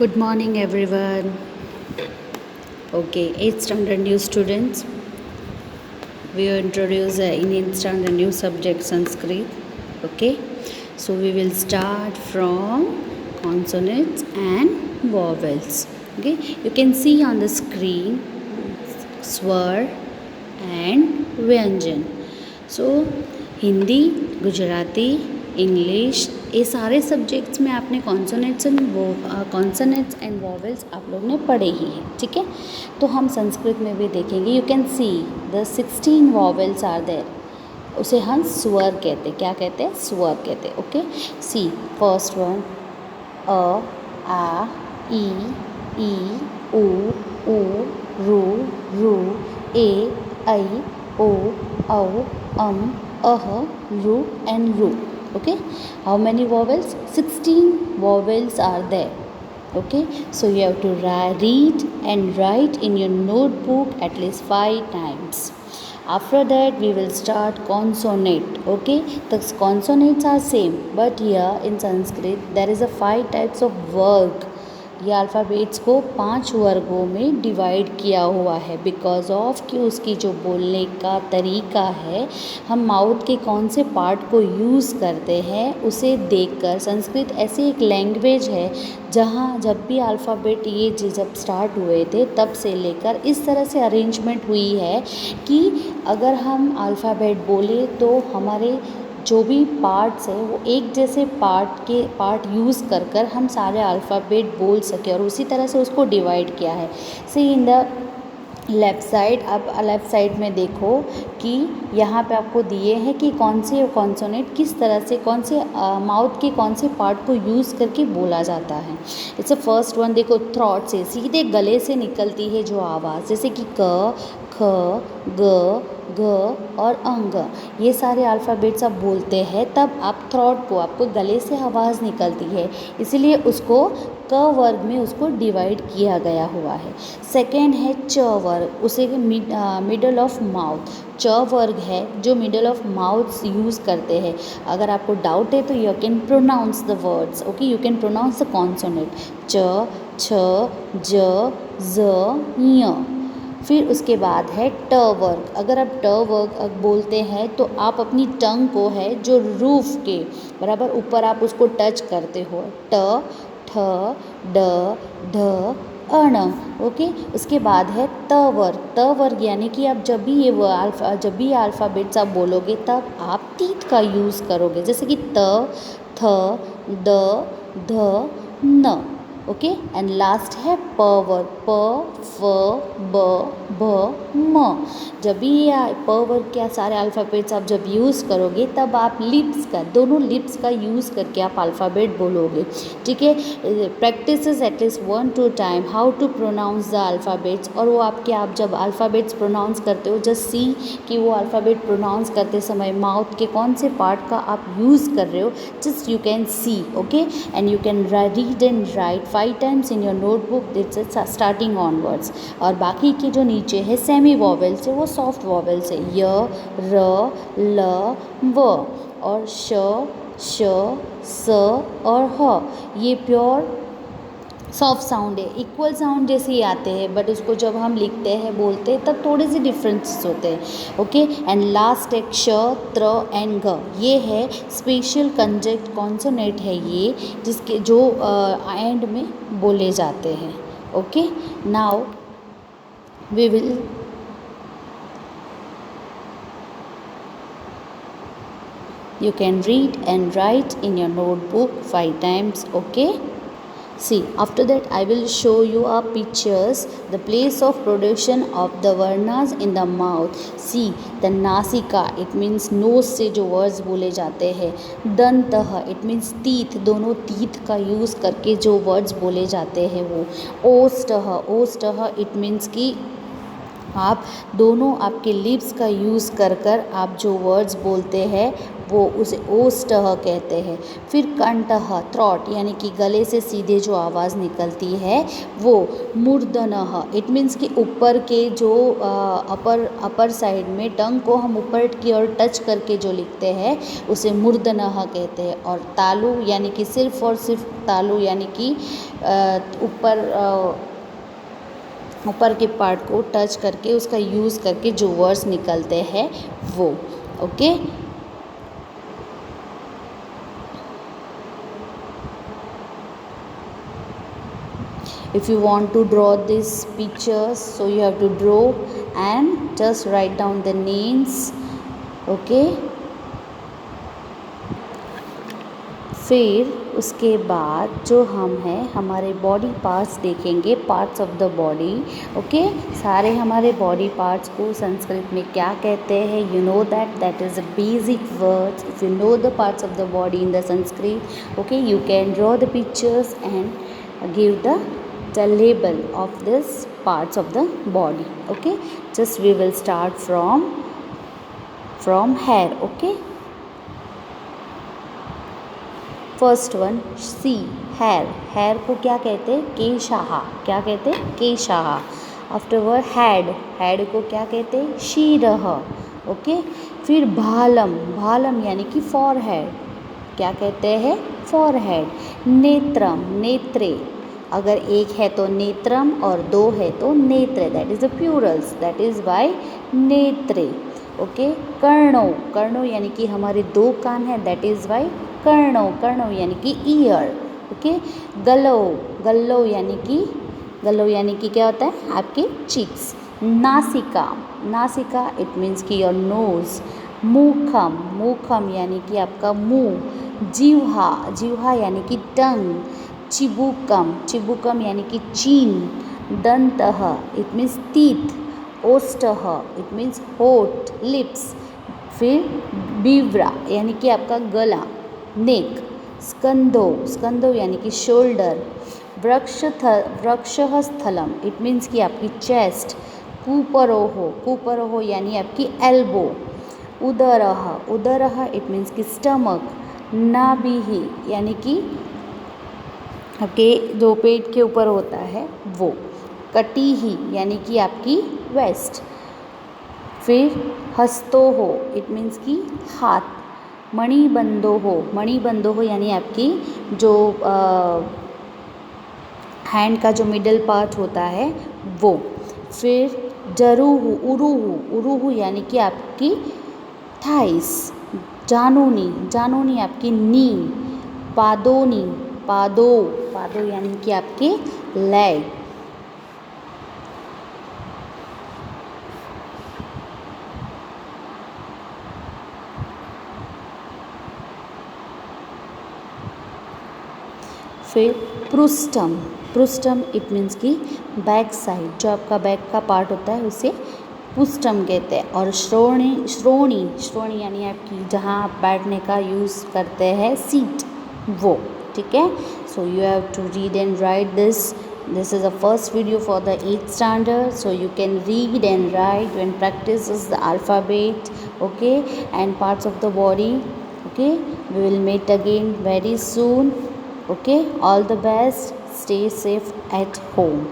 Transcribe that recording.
Good morning, everyone. Okay, 8th standard new students. We will introduce in 8th standard new subject Sanskrit. Okay, so we will start from consonants and vowels. Okay, you can see on the screen swar and vyanjan. So Hindi, Gujarati, English, ये सारे subjects में आपने consonants and vowels आप लोग ने पढ़े ही हैं. ठीक है, तो हम संस्कृत में भी देखेंगे. You can see the 16 vowels are there. उसे हम स्वर कहते. क्या कहते हैं? स्वर कहते. ओके, सी फर्स्ट वन अ, आ, ई, उ, रू, ए, ऐ, ओ, औ, अह, ru and ru. Okay, how many vowels? 16 vowels are there. Okay, so you have to read and write in your notebook at least 5 times. After that we will start consonant. Okay, the consonants are same, but here in Sanskrit there is a 5 types of worg. ये alphabets को 5 वर्गों में divide किया हुआ है because of कि उसकी जो बोलने का तरीका है, हम माउथ के कौन से पार्ट को यूज़ करते हैं उसे देखकर. संस्कृत ऐसी एक लैंग्वेज है जहाँ जब भी अल्फ़ाबेट ये जब स्टार्ट हुए थे तब से लेकर इस तरह से अरेंजमेंट हुई है कि अगर हम अल्फ़ाबेट बोले तो हमारे जो भी पार्ट्स है वो एक जैसे पार्ट यूज़ कर हम सारे अल्फ़ाबेट बोल सके और उसी तरह से उसको डिवाइड किया है. सी इन द लेफ़्ट साइड, आप लेफ़्ट साइड में देखो कि यहाँ पे आपको दिए हैं कि कौन से कॉन्सोनेंट किस तरह से कौन से माउथ के कौन से पार्ट को यूज़ करके बोला जाता है. It's a first one. देखो, थ्रॉट से सीधे गले से निकलती है जो आवाज़, जैसे कि क, ख, ग, घ और अंग. ये सारे अल्फ़ाबेट्स आप बोलते हैं तब आप थ्रॉट को, आपको गले से आवाज़ निकलती है, इसीलिए उसको क वर्ग में उसको डिवाइड किया गया हुआ है. सेकेंड है च वर्ग, उसे मिडल ऑफ माउथ. च वर्ग है जो मिडल ऑफ माउथ यूज़ करते हैं. अगर आपको डाउट है तो you can pronounce the words. Okay, you can pronounce the consonant च, छ, ज, ज़, ञ. फिर उसके बाद है ट वर्ग. अगर आप ट वर्ग बोलते हैं तो आप अपनी टंग को है जो रूफ के बराबर ऊपर आप उसको टच करते हो. ट, ठ, ड, ढ, अण. ओके, उसके बाद है त वर्ग. त वर्ग यानी कि आप जब भी ये अल्फ़ाबेट्स आप बोलोगे तब आप तीत का यूज़ करोगे, जैसे कि त, थ, द, ध, न. ओके, एंड लास्ट है प वर्ग. प, फ, ब, भ, म. जब भी ये प वर्ग के सारे अल्फ़ाबेट्स आप जब यूज़ करोगे तब आप लिप्स का, दोनों लिप्स का यूज़ करके आप अल्फ़ाबेट बोलोगे. ठीक है, practice at least 1-2 time how to pronounce the alphabets. और वो आपके, आप जब अल्फ़ाबेट्स प्रोनाउंस करते हो जस्ट सी कि वो अल्फ़ाबेट प्रोनाउंस करते समय माउथ के कौन से पार्ट का आप यूज़ कर रहे हो. Just you can C. Okay, and you can read and right 5 times in your notebook. It's starting onwards. और बाकी के जो नीचे है सेमी वॉवेल्स है वो सॉफ्ट वॉवेल्स है. य, र, ल, व. और श, श, स और ह ये प्योर सॉफ्ट साउंड है. इक्वल साउंड जैसे ही आते हैं बट उसको जब हम लिखते हैं बोलते हैं तब थोड़े से डिफरेंसेस होते हैं. ओके, एंड लास्ट एक श, त्र एंड ग. ये है स्पेशल कंजक्ट कॉन्सोनेंट है ये, जिसके जो एंड में बोले जाते हैं. Okay, now we will you can read and write in your notebook 5 times. Okay, see, after that I will show you a pictures, the place of production of the varnas in the mouth. See, the nasika, it means nose से जो words बोले जाते हैं. दंतः, it means teeth, दोनों teeth का use करके जो words बोले जाते हैं वो. ओष्ठः, ओष्ठः it means कि आप दोनों आपके लिप्स का यूज़ कर आप जो वर्ड्स बोलते हैं वो उसे ओष्ठः कहते हैं। फिर कंठः थ्रॉट यानी कि गले से सीधे जो आवाज़ निकलती है वो मूर्धनः, इट मीन्स कि ऊपर के जो अपर साइड में टंग को हम ऊपर की ओर टच करके जो लिखते हैं उसे मूर्धनः कहते हैं। और तालु यानी कि सिर्फ और सिर्फ तालु यानी कि ऊपर के पार्ट को टच करके उसका यूज़ करके जो वर्ड्स निकलते हैं वो। Okay, if you want to draw these pictures, so you have to draw and just write down the names. Okay, फिर उसके बाद जो हम हैं हमारे बॉडी पार्ट्स देखेंगे, parts of the body. Okay, सारे हमारे बॉडी पार्ट्स को संस्कृत में क्या कहते हैं, you know that is a basic words. If you know the parts of the body in the Sanskrit, okay, you can draw the pictures and give the label of this parts of the body. Okay, just we will start from hair. Okay, first one, see, hair को क्या कहते हैं, केशाः, क्या कहते हैं, केशाः। Afterward head को क्या कहते हैं, शीरः। ओके, फिर भालम यानी कि फॉरहेड, क्या कहते हैं, फॉरहेड। नेत्रे, अगर एक है तो नेत्रम और दो है तो नेत्र, that is the Plurals, that is by नेत्रे। ओके, कर्णो यानी कि हमारे दो कान हैं, दैट इज़ बाय कर्णो यानी कि ईयर। ओके, गल्लो यानी कि क्या होता है, आपके चीक्स। नासिका इट मीन्स कि योर नोज। मुखम यानी कि आपका मुंह। जिह्वा यानी कि टंग। चिबुकम यानी कि चीन। दंतः इट मीन्स टीथ। ओष्ठः इट मीन्स होठ, लिप्स। फिर बीव्रा यानी कि आपका गला, नेक। स्कंदो यानी कि शोल्डर। वक्षः स्थलम इट मीन्स कि आपकी चेस्ट। कूपरोह यानी आपकी एल्बो। उदरः इट मीन्स कि स्टमक। नाभिः यानी कि आपके जो पेट के ऊपर होता है वो। कटिही यानी कि आपकी वेस्ट। फिर हस्तोः इट मीन्स कि हाथ। मणिबंधोः यानी आपकी जो हैंड का जो मिडल पार्ट होता है वो। फिर उरूहु यानी कि आपकी थाइस। जानूनी आपकी नी। पादो यानी कि आपके लेग। फिर पृष्ठम इट मीन्स कि बैक साइड, जो आपका बैक का पार्ट होता है उसे पुष्टम कहते हैं। और श्रोणी यानी आपकी जहाँ आप बैठने का यूज़ करते हैं सीट, वो। ठीक है, so you have to read and write this is the first video for the 8th standard, so you can read and write and practice the alphabet, okay, and parts of the body. Okay, we will meet again very soon. Okay, all the best, stay safe at home.